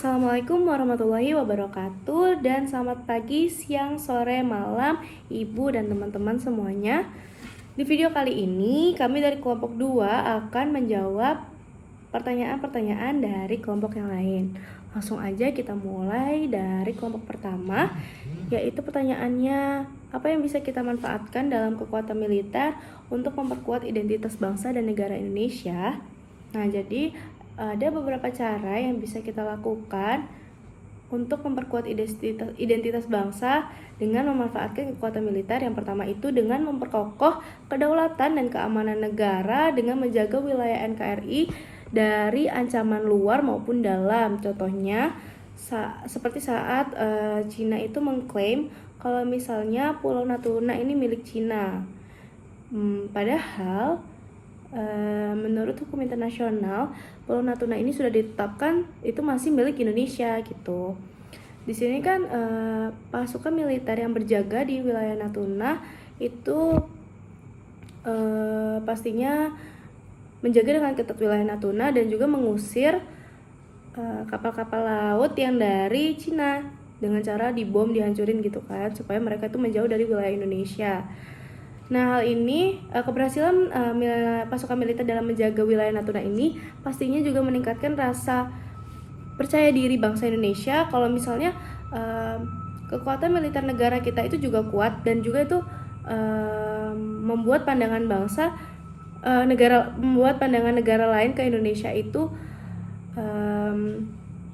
Assalamualaikum warahmatullahi wabarakatuh dan selamat pagi, siang, sore, malam ibu dan teman-teman semuanya. Di video kali ini kami dari kelompok 2 akan menjawab pertanyaan-pertanyaan dari kelompok yang lain. Langsung aja kita mulai dari kelompok pertama, yaitu pertanyaannya, apa yang bisa kita manfaatkan dalam kekuatan militer untuk memperkuat identitas bangsa dan negara Indonesia? Nah, jadi ada beberapa cara yang bisa kita lakukan untuk memperkuat identitas bangsa dengan memanfaatkan kekuatan militer. Yang pertama itu dengan memperkokoh kedaulatan dan keamanan negara dengan menjaga wilayah NKRI dari ancaman luar maupun dalam. Contohnya seperti saat Cina itu mengklaim kalau misalnya Pulau Natuna ini milik Cina. Padahal menurut hukum internasional Pulau Natuna ini sudah ditetapkan itu masih milik Indonesia gitu. Di sini kan pasukan militer yang berjaga di wilayah Natuna itu pastinya menjaga dengan ketat wilayah Natuna dan juga mengusir kapal-kapal laut yang dari Cina dengan cara dibom, dihancurin gitu kan, supaya mereka itu menjauh dari wilayah Indonesia. Nah, hal ini keberhasilan pasukan militer dalam menjaga wilayah Natuna ini pastinya juga meningkatkan rasa percaya diri bangsa Indonesia kalau misalnya kekuatan militer negara kita itu juga kuat dan juga itu membuat pandangan negara lain ke Indonesia itu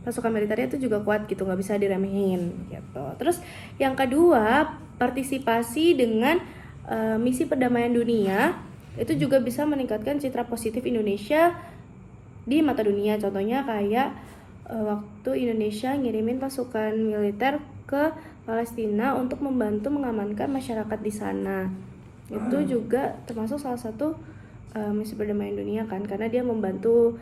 pasukan militernya itu juga kuat gitu, nggak bisa diremehin gitu. Terus yang kedua, partisipasi dengan misi perdamaian dunia itu juga bisa meningkatkan citra positif Indonesia di mata dunia. Contohnya kayak waktu Indonesia ngirimin pasukan militer ke Palestina untuk membantu mengamankan masyarakat di sana. Itu juga termasuk salah satu misi perdamaian dunia kan, karena dia membantu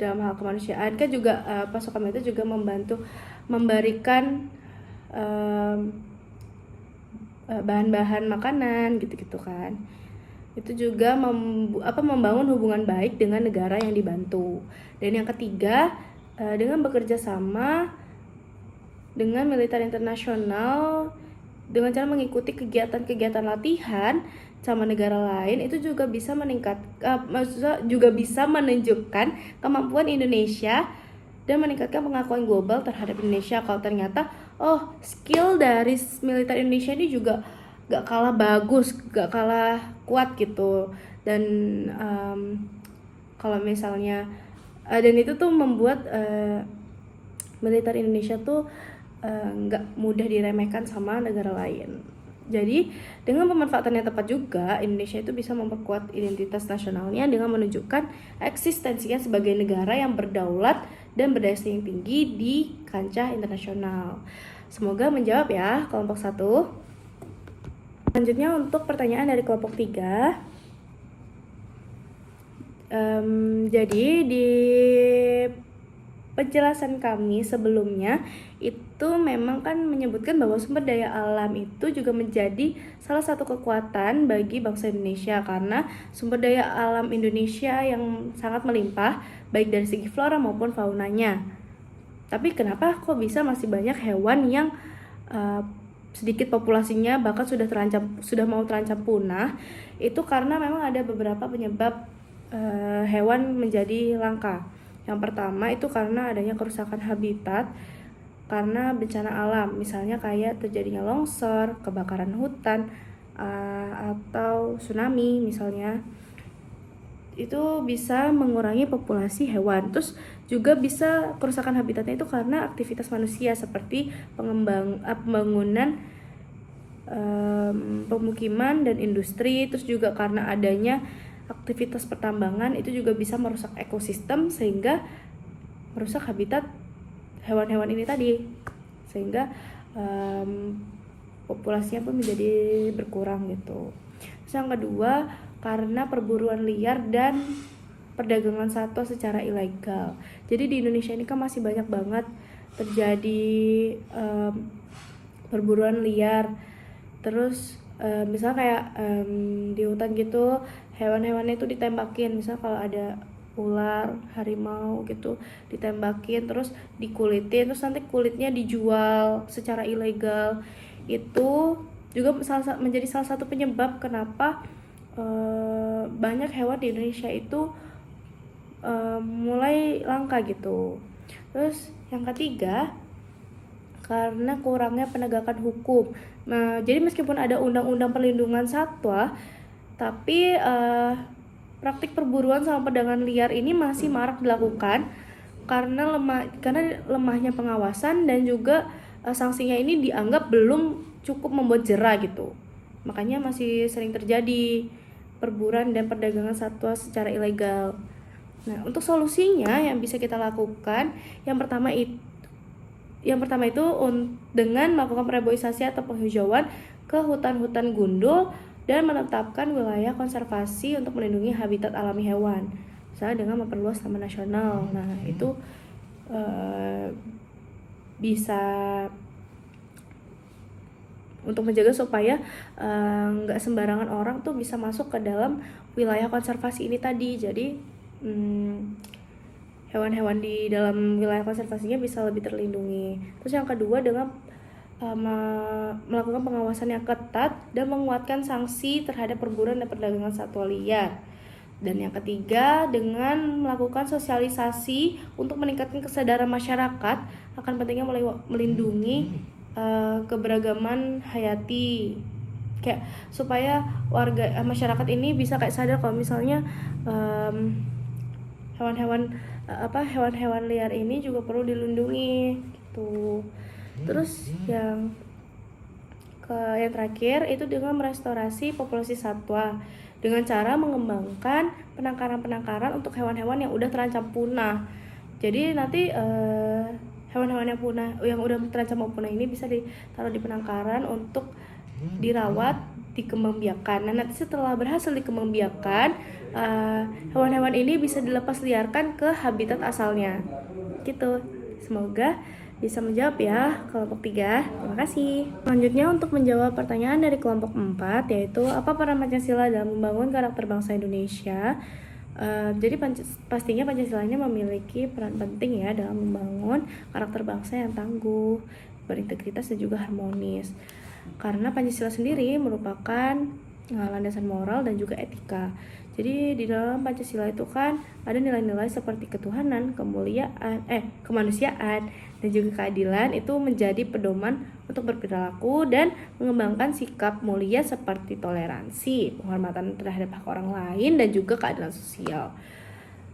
dalam hal kemanusiaan kan juga. Pasukan militer juga membantu memberikan bahan-bahan makanan gitu-gitu kan. Itu juga membangun hubungan baik dengan negara yang dibantu. Dan yang ketiga, dengan bekerja sama dengan militer internasional dengan cara mengikuti kegiatan-kegiatan latihan sama negara lain, itu juga bisa juga bisa menunjukkan kemampuan Indonesia dan meningkatkan pengakuan global terhadap Indonesia. Kalau ternyata skill dari militer Indonesia ini juga gak kalah bagus, gak kalah kuat gitu. Dan kalau misalnya dan itu tuh membuat militer Indonesia tuh gak mudah diremehkan sama negara lain. Jadi dengan pemanfaatan yang tepat juga, Indonesia itu bisa memperkuat identitas nasionalnya dengan menunjukkan eksistensinya sebagai negara yang berdaulat dan berdaya saing tinggi di kancah internasional. Semoga menjawab ya kelompok 1. Selanjutnya untuk pertanyaan dari kelompok 3. Jadi di penjelasan kami sebelumnya itu memang kan menyebutkan bahwa sumber daya alam itu juga menjadi salah satu kekuatan bagi bangsa Indonesia, karena sumber daya alam Indonesia yang sangat melimpah baik dari segi flora maupun faunanya. Tapi kenapa kok bisa masih banyak hewan yang sedikit populasinya bahkan sudah mau terancam punah? Itu karena memang ada beberapa penyebab hewan menjadi langka. Yang pertama itu karena adanya kerusakan habitat karena bencana alam, misalnya kayak terjadinya longsor, kebakaran hutan, atau tsunami misalnya. Itu bisa mengurangi populasi hewan. Terus juga bisa kerusakan habitatnya itu karena aktivitas manusia seperti pembangunan pemukiman dan industri. Terus juga karena adanya aktivitas pertambangan itu juga bisa merusak ekosistem sehingga merusak habitat hewan-hewan ini tadi, sehingga populasinya pun menjadi berkurang gitu. Terus yang kedua, karena perburuan liar dan perdagangan satwa secara ilegal. Jadi di Indonesia ini kan masih banyak banget terjadi perburuan liar. Terus misalnya kayak di hutan gitu, hewan-hewannya itu ditembakin. Misal kalau ada ular, harimau gitu ditembakin terus dikulitin, terus nanti kulitnya dijual secara ilegal. Itu juga menjadi salah satu penyebab kenapa banyak hewan di Indonesia itu mulai langka gitu. Terus yang ketiga, karena kurangnya penegakan hukum. Nah, jadi meskipun ada undang-undang perlindungan satwa, tapi praktik perburuan sama perdagangan liar ini masih marak dilakukan karena lemahnya pengawasan dan juga sanksinya ini dianggap belum cukup membuat jera gitu. Makanya masih sering terjadi perburuan dan perdagangan satwa secara ilegal. Nah, untuk solusinya yang bisa kita lakukan, yang pertama itu dengan melakukan reboisasi atau penghijauan ke hutan-hutan gundul dan menetapkan wilayah konservasi untuk melindungi habitat alami hewan, misalnya dengan memperluas taman nasional. Nah, itu bisa untuk menjaga supaya nggak sembarangan orang tuh bisa masuk ke dalam wilayah konservasi ini tadi. Jadi hewan-hewan di dalam wilayah konservasinya bisa lebih terlindungi. Terus yang kedua, dengan melakukan pengawasan yang ketat dan menguatkan sanksi terhadap perburuan dan perdagangan satwa liar. Dan yang ketiga, dengan melakukan sosialisasi untuk meningkatkan kesadaran masyarakat akan pentingnya melindungi keberagaman hayati, kayak supaya masyarakat ini bisa kayak sadar kalau misalnya hewan-hewan liar ini juga perlu dilindungi gitu. Terus yang terakhir itu dengan merestorasi populasi satwa dengan cara mengembangkan penangkaran untuk hewan-hewan yang udah terancam punah. Jadi nanti hewan-hewan yang udah terancam punah ini bisa ditaruh di penangkaran untuk dirawat, dikembangbiakan. Nah, nanti setelah berhasil dikembangbiakan, hewan-hewan ini bisa dilepas liarkan ke habitat asalnya gitu. Semoga bisa menjawab ya kelompok 3. Terima kasih. Selanjutnya untuk menjawab pertanyaan dari kelompok 4, yaitu apa peran Pancasila dalam membangun karakter bangsa Indonesia. Jadi pastinya Pancasila ini memiliki peran penting ya dalam membangun karakter bangsa yang tangguh, berintegritas dan juga harmonis. Karena Pancasila sendiri merupakan landasan moral dan juga etika. Jadi di dalam Pancasila itu kan ada nilai-nilai seperti ketuhanan, kemanusiaan, dan juga keadilan itu menjadi pedoman untuk berperilaku dan mengembangkan sikap mulia seperti toleransi, penghormatan terhadap hak orang lain, dan juga keadilan sosial.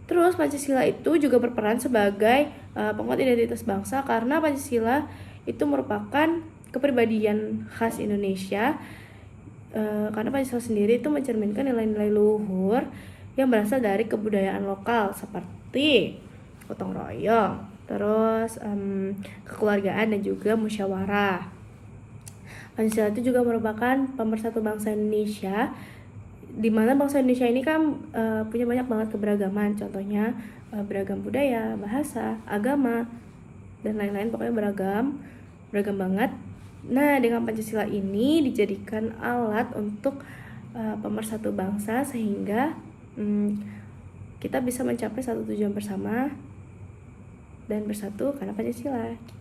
Terus Pancasila itu juga berperan sebagai penguat identitas bangsa karena Pancasila itu merupakan kepribadian khas Indonesia. Karena Pancasila sendiri itu mencerminkan nilai-nilai luhur yang berasal dari kebudayaan lokal seperti gotong royong, terus kekeluargaan dan juga musyawarah. Pancasila itu juga merupakan pemersatu bangsa Indonesia, di mana bangsa Indonesia ini kan punya banyak banget keberagaman, contohnya beragam budaya, bahasa, agama, dan lain-lain, pokoknya beragam banget. Nah, dengan Pancasila ini dijadikan alat untuk pemersatu bangsa sehingga kita bisa mencapai satu tujuan bersama dan bersatu karena Pancasila. Gitu.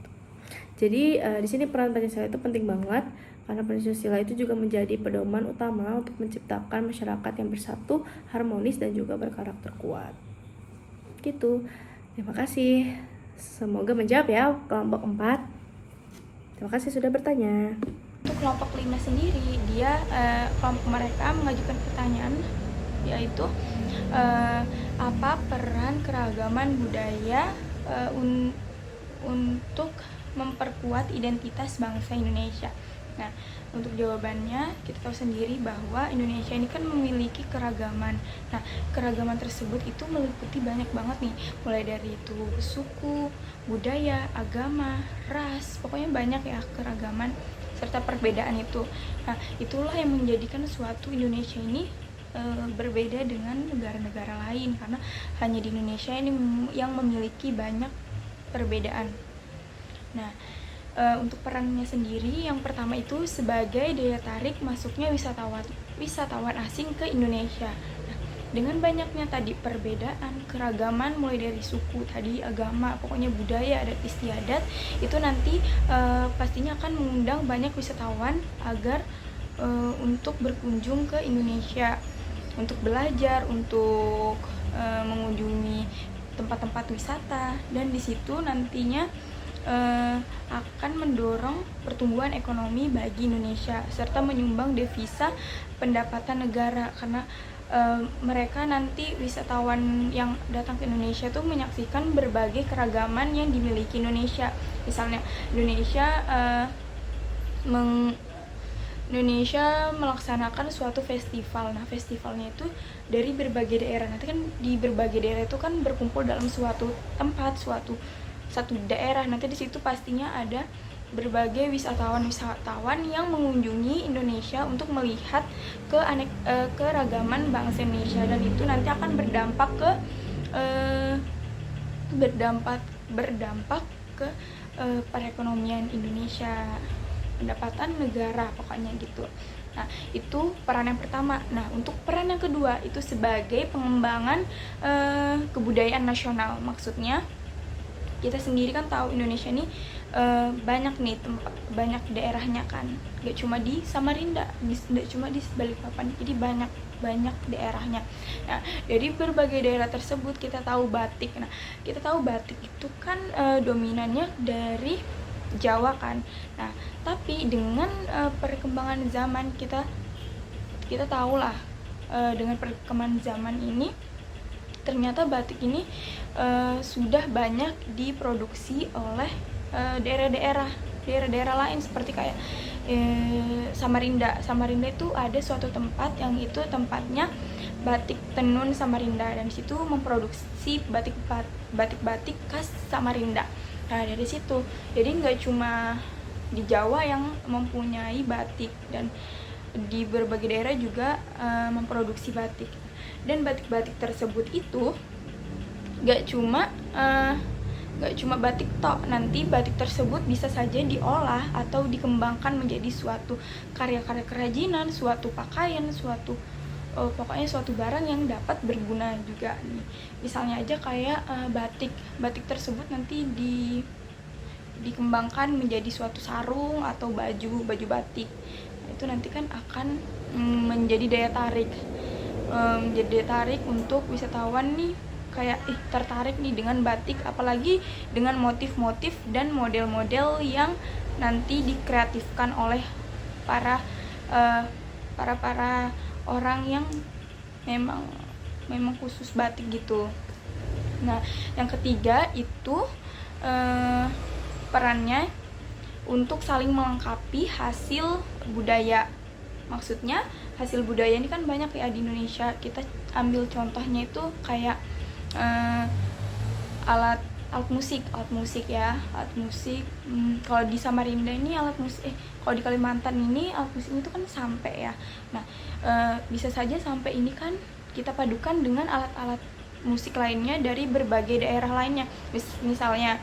Jadi di sini peran Pancasila itu penting banget karena Pancasila itu juga menjadi pedoman utama untuk menciptakan masyarakat yang bersatu, harmonis dan juga berkarakter kuat. Gitu. Terima kasih. Semoga menjawab ya kelompok 4. Terima kasih sudah bertanya. Untuk kelompok 5 sendiri, kelompok mereka mengajukan pertanyaan, yaitu apa peran keragaman budaya untuk memperkuat identitas bangsa Indonesia. Nah, untuk jawabannya kita tahu sendiri bahwa Indonesia ini kan memiliki keragaman. Nah, keragaman tersebut itu meliputi banyak banget nih, mulai dari itu suku, budaya, agama, ras, pokoknya banyak ya keragaman serta perbedaan itu. Nah, itulah yang menjadikan suatu Indonesia ini berbeda dengan negara-negara lain, karena hanya di Indonesia ini yang memiliki banyak perbedaan. Nah, untuk perannya sendiri, yang pertama itu sebagai daya tarik masuknya wisatawan asing ke Indonesia. Nah, dengan banyaknya tadi perbedaan, keragaman mulai dari suku tadi, agama, pokoknya budaya, adat istiadat, itu nanti pastinya akan mengundang banyak wisatawan agar untuk berkunjung ke Indonesia, untuk belajar, untuk mengunjungi tempat-tempat wisata, dan di situ nantinya akan mendorong pertumbuhan ekonomi bagi Indonesia serta menyumbang devisa pendapatan negara, karena mereka nanti wisatawan yang datang ke Indonesia tuh menyaksikan berbagai keragaman yang dimiliki Indonesia. Misalnya Indonesia melaksanakan suatu festival. Nah, festivalnya itu dari berbagai daerah. Nanti kan di berbagai daerah itu kan berkumpul dalam suatu tempat, satu daerah. Nanti di situ pastinya ada berbagai wisatawan yang mengunjungi Indonesia untuk melihat keragaman bangsa Indonesia, dan itu nanti akan berdampak ke perekonomian Indonesia, pendapatan negara, pokoknya gitu. Nah, itu peran yang pertama. Nah, untuk peran yang kedua itu sebagai pengembangan kebudayaan nasional. Maksudnya kita sendiri kan tahu Indonesia ini banyak nih banyak daerahnya kan, gak cuma di Samarinda, gak cuma di Balikpapan, jadi banyak daerahnya. Nah, dari berbagai daerah tersebut kita tahu batik. Nah, kita tahu batik itu kan dominannya dari Jawa kan. Nah, tapi dengan perkembangan zaman kita tahulah dengan perkembangan zaman ini ternyata batik ini sudah banyak diproduksi oleh daerah-daerah lain, seperti kayak Samarinda itu ada suatu tempat yang itu tempatnya batik tenun Samarinda, dan di situ memproduksi batik khas Samarinda. Nah, dari situ jadi nggak cuma di Jawa yang mempunyai batik, dan di berbagai daerah juga memproduksi batik. Dan batik-batik tersebut itu nggak cuma batik tok, nanti batik tersebut bisa saja diolah atau dikembangkan menjadi suatu karya-karya kerajinan, suatu pakaian, pokoknya suatu barang yang dapat berguna juga nih. Misalnya aja kayak batik tersebut nanti dikembangkan menjadi suatu sarung atau baju batik. Nah, itu nanti kan akan menjadi daya tarik untuk wisatawan nih, kayak tertarik nih dengan batik, apalagi dengan motif-motif dan model-model yang nanti dikreatifkan oleh para orang yang memang khusus batik gitu. Nah, yang ketiga itu perannya untuk saling melengkapi hasil budaya. Maksudnya hasil budaya ini kan banyak ya di Indonesia. Kita ambil contohnya itu kayak alat musik ya. Kalau di Samarinda ini kalau di Kalimantan ini alat musik itu kan sampai ya. Nah, bisa saja sampai ini kan kita padukan dengan alat-alat musik lainnya dari berbagai daerah lainnya. Misalnya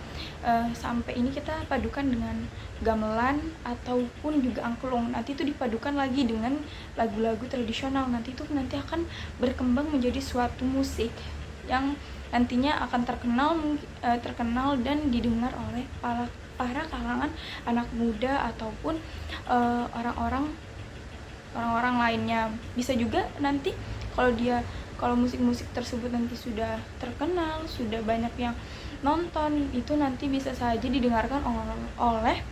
sampai ini kita padukan dengan gamelan ataupun juga angklung. Nanti itu dipadukan lagi dengan lagu-lagu tradisional. Nanti akan berkembang menjadi suatu musik yang nantinya akan terkenal dan didengar oleh para kalangan anak muda ataupun orang-orang lainnya. Bisa juga nanti kalau musik-musik tersebut nanti sudah terkenal, sudah banyak yang nonton, itu nanti bisa saja didengarkan oleh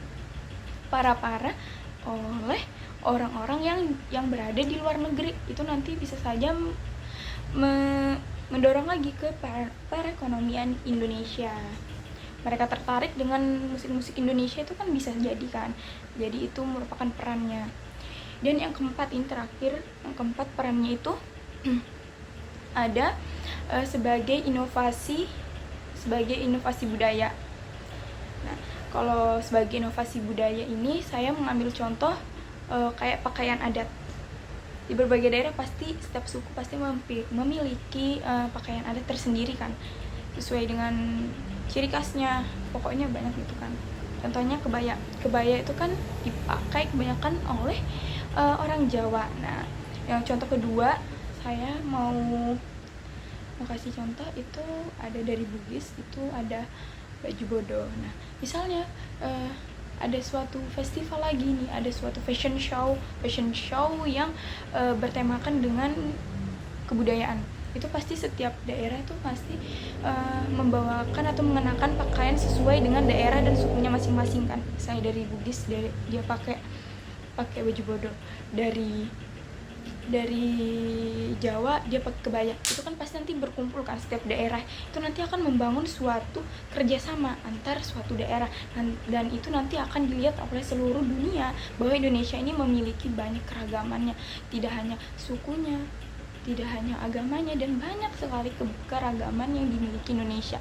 orang-orang yang berada di luar negeri. Itu nanti bisa saja mendorong lagi ke perekonomian Indonesia. Mereka tertarik dengan musik-musik Indonesia itu kan bisa jadi kan. Jadi itu merupakan perannya. Dan yang keempat perannya itu ada sebagai inovasi budaya. Nah, kalau sebagai inovasi budaya ini saya mengambil contoh kayak pakaian adat. Di berbagai daerah pasti setiap suku pasti memiliki pakaian adat tersendiri kan, sesuai dengan ciri khasnya, pokoknya banyak gitu kan. Contohnya kebaya itu kan dipakai kebanyakan oleh orang Jawa. Nah, yang contoh kedua saya mau kasih contoh, itu ada dari Bugis, itu ada baju bodoh. Nah, misalnya ada suatu festival lagi nih, ada suatu fashion show yang bertemakan dengan kebudayaan. Itu pasti setiap daerah itu pasti membawakan atau mengenakan pakaian sesuai dengan daerah dan sukunya masing-masing kan. Misalnya dari Bugis, dia pakai baju bodoh. Dari Jawa dia pakai kebaya. Itu kan pasti nanti berkumpul kan, setiap daerah itu nanti akan membangun suatu kerjasama antar suatu daerah, dan itu nanti akan dilihat oleh seluruh dunia bahwa Indonesia ini memiliki banyak keragamannya, tidak hanya sukunya, tidak hanya agamanya, dan banyak sekali keragaman yang dimiliki Indonesia.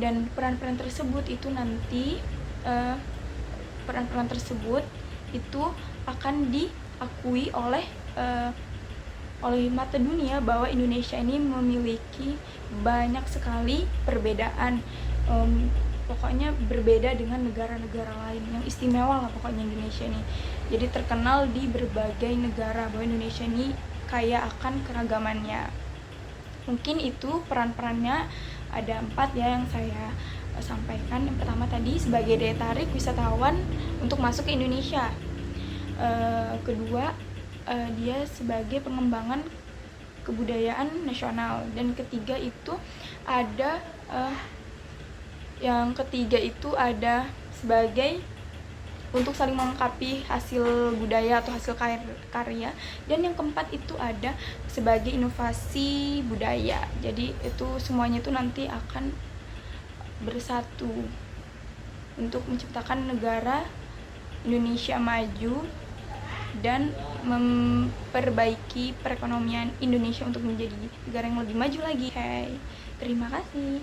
Dan peran-peran tersebut itu nanti akan diakui oleh mata dunia bahwa Indonesia ini memiliki banyak sekali perbedaan, pokoknya berbeda dengan negara-negara lain, yang istimewa lah pokoknya Indonesia ini. Jadi terkenal di berbagai negara bahwa Indonesia ini kaya akan keragamannya. Mungkin itu peran-perannya ada 4 ya yang saya sampaikan. Yang pertama tadi sebagai daya tarik wisatawan untuk masuk ke Indonesia. Kedua, dia sebagai pengembangan kebudayaan nasional. Dan ketiga itu ada sebagai untuk saling melengkapi hasil budaya atau hasil karya. Dan yang keempat itu ada sebagai inovasi budaya. Jadi itu semuanya itu nanti akan bersatu untuk menciptakan negara Indonesia maju dan memperbaiki perekonomian Indonesia untuk menjadi negara yang lebih maju lagi. Terima kasih.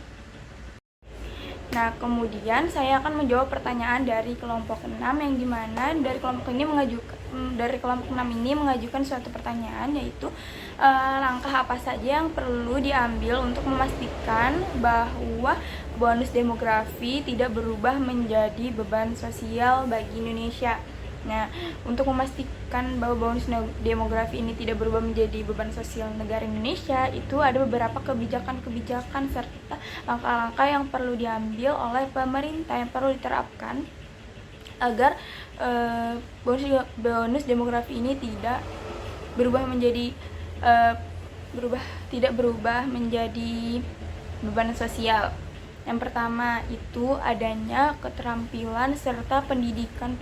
Nah, kemudian saya akan menjawab pertanyaan dari kelompok 6, yang dimana dari kelompok 6 ini mengajukan suatu pertanyaan, yaitu langkah apa saja yang perlu diambil untuk memastikan bahwa bonus demografi tidak berubah menjadi beban sosial bagi Indonesia. Nah, untuk memastikan bahwa bonus demografi ini tidak berubah menjadi beban sosial negara Indonesia, itu ada beberapa kebijakan serta langkah-langkah yang perlu diambil oleh pemerintah, yang perlu diterapkan agar bonus demografi ini tidak berubah menjadi beban sosial. Yang pertama itu adanya keterampilan serta pendidikan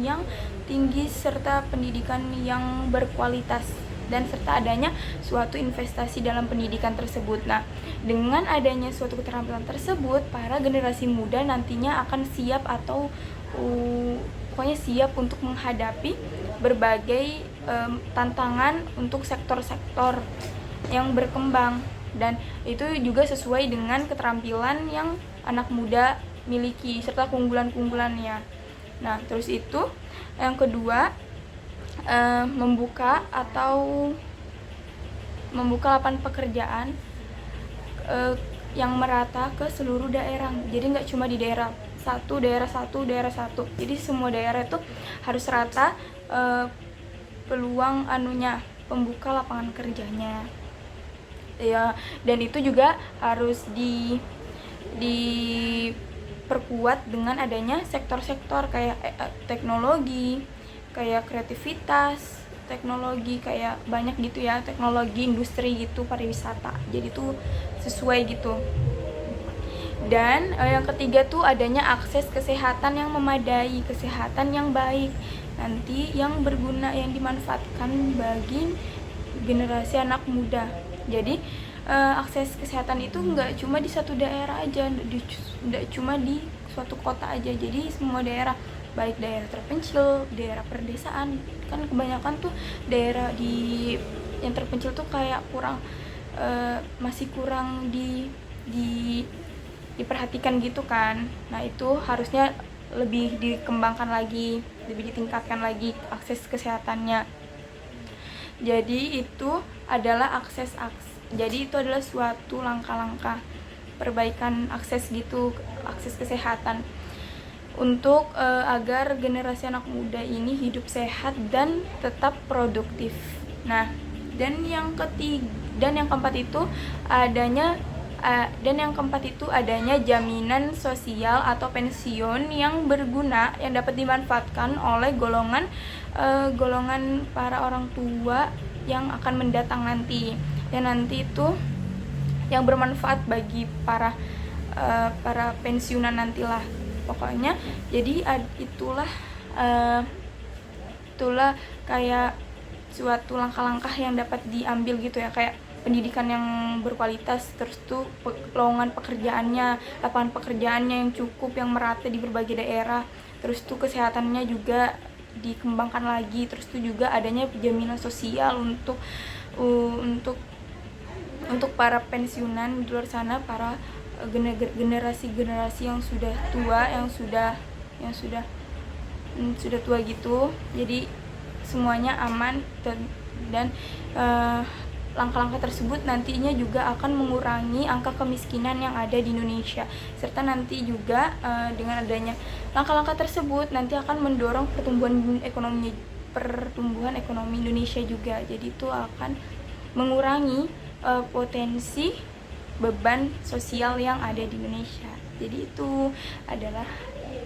yang tinggi serta pendidikan yang berkualitas, dan serta adanya suatu investasi dalam pendidikan tersebut. Nah, dengan adanya suatu keterampilan tersebut, para generasi muda nantinya akan siap atau pokoknya siap untuk menghadapi berbagai tantangan untuk sektor-sektor yang berkembang. Dan itu juga sesuai dengan keterampilan yang anak muda miliki serta keunggulan-keunggulannya. Nah, terus itu yang kedua, membuka lapangan pekerjaan yang merata ke seluruh daerah. Jadi nggak cuma di daerah satu. Jadi semua daerah itu harus rata peluang pembuka lapangan kerjanya. Ya, dan itu juga harus diperkuat dengan adanya sektor-sektor kayak teknologi, kayak kreativitas, teknologi kayak banyak gitu ya, teknologi industri gitu, pariwisata. Jadi itu sesuai gitu. Dan yang ketiga tuh adanya akses kesehatan yang memadai, kesehatan yang baik, nanti yang berguna, yang dimanfaatkan bagi generasi anak muda. Jadi akses kesehatan itu nggak cuma di satu daerah aja, nggak cuma di suatu kota aja. Jadi semua daerah, baik daerah terpencil, daerah perdesaan, kan kebanyakan tuh daerah yang terpencil tuh kayak masih kurang diperhatikan gitu kan. Nah, itu harusnya lebih dikembangkan lagi, lebih ditingkatkan lagi akses kesehatannya. Jadi itu adalah Jadi itu adalah suatu langkah-langkah perbaikan akses kesehatan untuk agar generasi anak muda ini hidup sehat dan tetap produktif. Nah, Dan yang keempat itu adanya jaminan sosial atau pensiun yang berguna yang dapat dimanfaatkan oleh golongan para orang tua yang akan mendatang nanti. Dan nanti itu yang bermanfaat bagi para pensiunan nantilah pokoknya. Jadi itulah kayak suatu langkah-langkah yang dapat diambil gitu ya, kayak pendidikan yang berkualitas, terus tuh lowongan pekerjaannya, lapangan pekerjaannya yang cukup, yang merata di berbagai daerah, terus tuh kesehatannya juga dikembangkan lagi, terus tuh juga adanya jaminan sosial untuk para pensiunan di luar sana, para generasi yang sudah tua, yang sudah tua gitu. Jadi semuanya aman dan langkah-langkah tersebut nantinya juga akan mengurangi angka kemiskinan yang ada di Indonesia, serta nanti juga dengan adanya langkah-langkah tersebut nanti akan mendorong pertumbuhan ekonomi Indonesia juga. Jadi itu akan mengurangi potensi beban sosial yang ada di Indonesia. Jadi itu adalah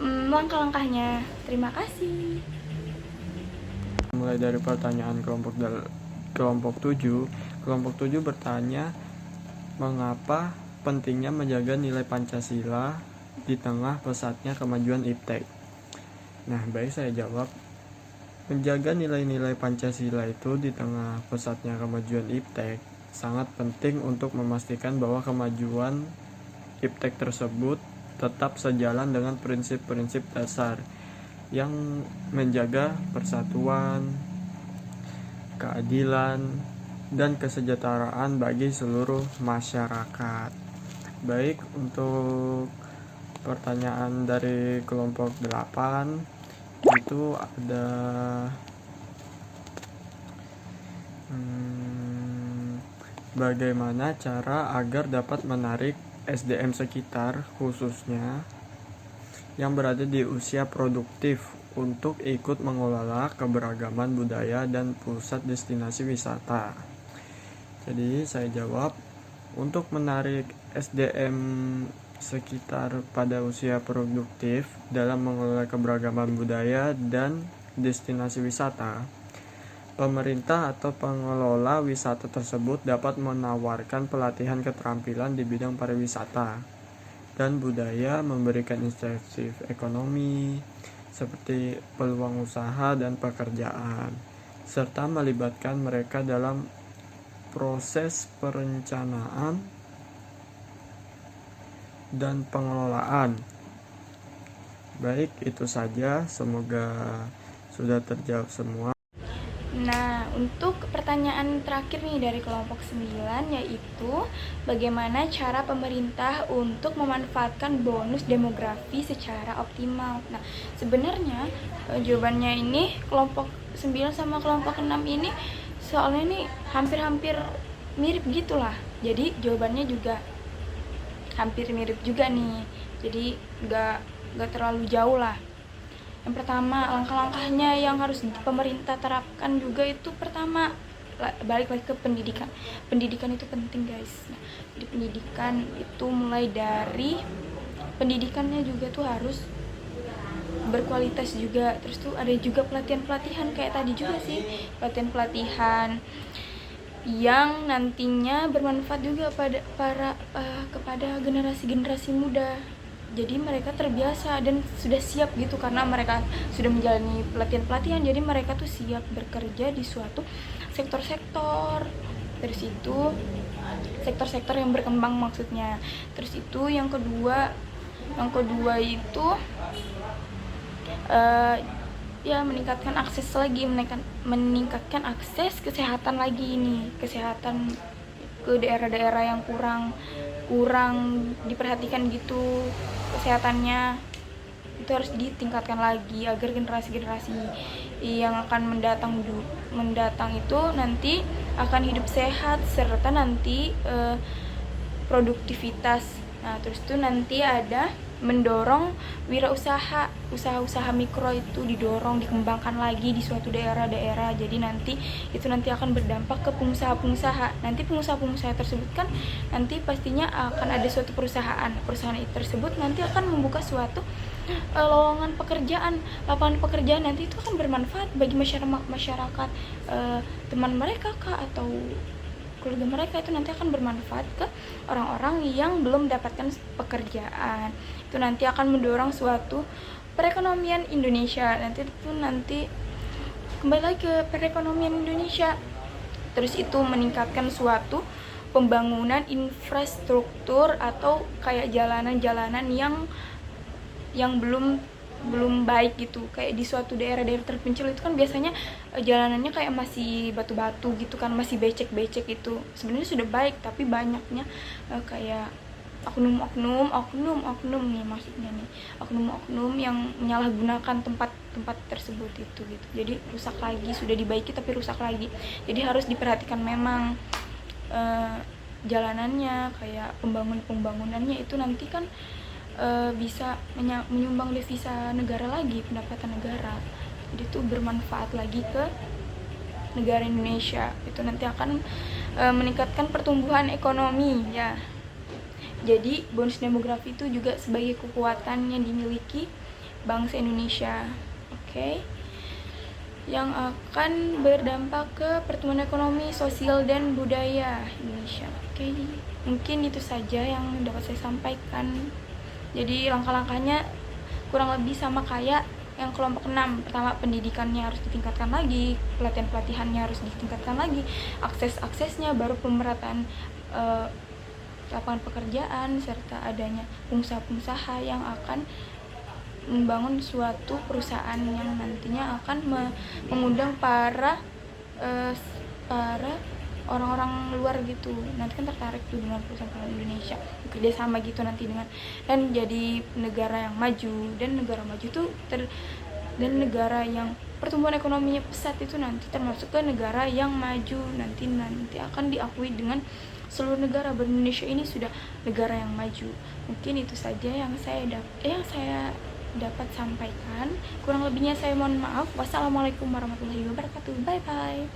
langkah-langkahnya. Terima kasih. Mulai dari pertanyaan kelompok 7. Kelompok 7 bertanya, mengapa pentingnya menjaga nilai Pancasila di tengah pesatnya kemajuan iptek? Nah, baik saya jawab. Menjaga nilai-nilai Pancasila itu di tengah pesatnya kemajuan iptek sangat penting untuk memastikan bahwa kemajuan iptek tersebut tetap sejalan dengan prinsip-prinsip dasar yang menjaga persatuan, keadilan, dan kesejahteraan bagi seluruh masyarakat. Baik, untuk pertanyaan dari kelompok 8 itu ada bagaimana cara agar dapat menarik SDM sekitar khususnya yang berada di usia produktif untuk ikut mengelola keberagaman budaya dan pusat destinasi wisata. Jadi saya jawab, untuk menarik SDM sekitar pada usia produktif dalam mengelola keberagaman budaya dan destinasi wisata, pemerintah atau pengelola wisata tersebut dapat menawarkan pelatihan keterampilan di bidang pariwisata dan budaya, memberikan insentif ekonomi seperti peluang usaha dan pekerjaan, serta melibatkan mereka dalam proses perencanaan dan pengelolaan. Baik, itu saja, semoga sudah terjawab semua. Nah, untuk pertanyaan terakhir nih dari kelompok 9, yaitu bagaimana cara pemerintah untuk memanfaatkan bonus demografi secara optimal. Nah, sebenarnya jawabannya ini kelompok 9 sama kelompok 6 ini soalnya ini hampir-hampir mirip gitulah. Jadi jawabannya juga hampir mirip juga nih. Jadi nggak terlalu jauh lah. Yang pertama, langkah-langkahnya yang harus pemerintah terapkan juga itu pertama, balik lagi ke pendidikan. Pendidikan itu penting, guys. Nah, jadi pendidikan itu mulai dari pendidikannya juga tuh harus berkualitas juga. Terus tuh ada juga pelatihan-pelatihan kayak tadi juga sih, pelatihan-pelatihan yang nantinya bermanfaat juga kepada generasi-generasi muda. Jadi mereka terbiasa dan sudah siap gitu karena mereka sudah menjalani pelatihan-pelatihan. Jadi mereka tuh siap bekerja di suatu sektor-sektor. Terus itu sektor-sektor yang berkembang maksudnya. Terus itu yang kedua itu ya meningkatkan akses lagi, meningkatkan akses kesehatan lagi nih, kesehatan ke daerah-daerah yang kurang diperhatikan gitu kesehatannya, itu harus ditingkatkan lagi agar generasi-generasi yang akan mendatang itu nanti akan hidup sehat serta nanti produktivitas. Nah, terus itu nanti ada mendorong wirausaha, usaha-usaha mikro itu didorong, dikembangkan lagi di suatu daerah-daerah. Jadi nanti akan berdampak ke pengusaha-pengusaha. Nanti pengusaha-pengusaha tersebut kan nanti pastinya akan ada suatu perusahaan tersebut nanti akan membuka suatu lowongan pekerjaan, lapangan pekerjaan. Nanti itu akan bermanfaat bagi masyarakat, teman mereka kah atau keluarga mereka. Itu nanti akan bermanfaat ke orang-orang yang belum mendapatkan pekerjaan. Itu nanti akan mendorong suatu perekonomian Indonesia. Nanti kembali lagi ke perekonomian Indonesia. Terus itu meningkatkan suatu pembangunan infrastruktur atau kayak jalanan-jalanan yang belum baik gitu. Kayak di suatu daerah-daerah terpencil itu kan biasanya jalanannya kayak masih batu-batu gitu kan, masih becek-becek itu. Sebenarnya sudah baik tapi banyaknya kayak oknum nih, maksudnya nih oknum yang menyalahgunakan tempat tersebut itu gitu. Jadi rusak lagi, sudah dibaiki tapi rusak lagi. Jadi harus diperhatikan memang jalanannya, kayak pembangunannya itu nanti kan bisa menyumbang devisa negara lagi, pendapatan negara. Jadi itu bermanfaat lagi ke negara Indonesia. Itu nanti akan meningkatkan pertumbuhan ekonomi ya. Jadi bonus demografi itu juga sebagai kekuatan yang dimiliki bangsa Indonesia. Oke. Yang akan berdampak ke pertumbuhan ekonomi, sosial dan budaya Indonesia. Oke. Mungkin itu saja yang dapat saya sampaikan. Jadi langkah-langkahnya kurang lebih sama kayak yang kelompok 6. Pertama, pendidikannya harus ditingkatkan lagi, pelatihan-pelatihannya harus ditingkatkan lagi, aksesnya, baru pemerataan lapangan pekerjaan, serta adanya pengusaha-pengusaha yang akan membangun suatu perusahaan yang nantinya akan mengundang para orang-orang luar gitu. Nanti kan tertarik tuh dengan perusahaan Indonesia, bekerja sama gitu nanti dengan, dan jadi negara yang maju. Dan negara maju tuh dan negara yang pertumbuhan ekonominya pesat itu nanti termasuk ke negara yang maju. Nanti akan diakui dengan seluruh negara. Indonesia ini sudah negara yang maju. Mungkin itu saja yang saya dapat sampaikan. Kurang lebihnya saya mohon maaf. Wassalamualaikum warahmatullahi wabarakatuh. Bye bye.